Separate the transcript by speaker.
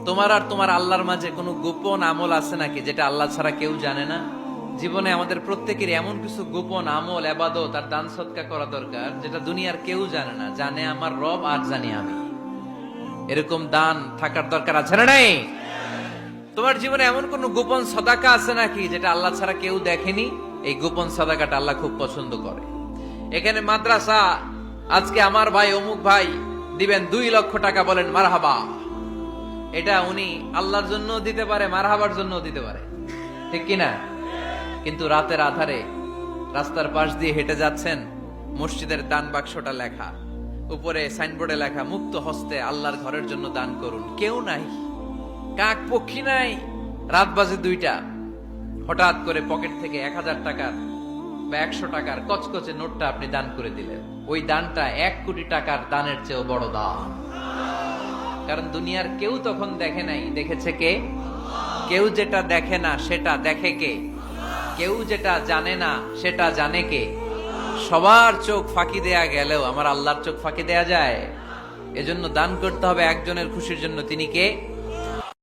Speaker 1: তোমার আর তোমার আল্লাহর মাঝে কোনো গোপন আমল আছে নাকি যেটা আল্লাহ ছাড়া কেউ জানে না? জীবনে আমাদের প্রত্যেকের এমন কিছু গোপন আমল, ইবাদত আর দান সদকা করা দরকার যেটা দুনিয়ার কেউ জানে না, জানে আমার রব আর জানি আমি। এরকম দান থাকার দরকার আছে না নাই? তোমার জীবনে এমন কোন গোপন সদাকা আছে নাকি যেটা আল্লাহ ছাড়া কেউ দেখেনি? এই গোপন সদাকাটা আল্লাহ খুব পছন্দ করে। এখানে মাদ্রাসা, আজকে আমার ভাই অমুক ভাই দিবেন 2 লক্ষ টাকা, বলেন মারহাবা। এটা উনি আল্লাহর জন্য দিতে পারে, মারহাবার জন্য দিতে পারে, ঠিক কিনা? কিন্তু রাতের আধারে রাস্তার পাশ দিয়ে হেঁটে যাচ্ছেন, মসজিদের দান বাক্সটা লেখা, উপরে সাইনবোর্ডে লেখা মুক্ত হস্তে আল্লাহর ঘরের জন্য দান করুন। কেউ নাই, কাক পক্ষী নাই, রাত বাজে 2টা, হঠাৎ করে পকেট থেকে 1000 টাকার বা 100 টাকার কচকচে নোটটা আপনি দান করে দিলেন। ওই দানটা 1 কোটি টাকার দানের চেয়েও বড় দান। কারণ দুনিয়ার কেউ তখন দেখে নাই, দেখেছে কে? কেউ যেটা দেখে না সেটা দেখে কে? কেউ যেটা জানে না সেটা জানে কে? সবার চোখ ফাঁকি দেয়া গেলেও আমার আল্লাহর চোখ ফাঁকি দেয়া যায়? এজন্য দান করতে হবে একজনের খুশির জন্য। তিনি কে?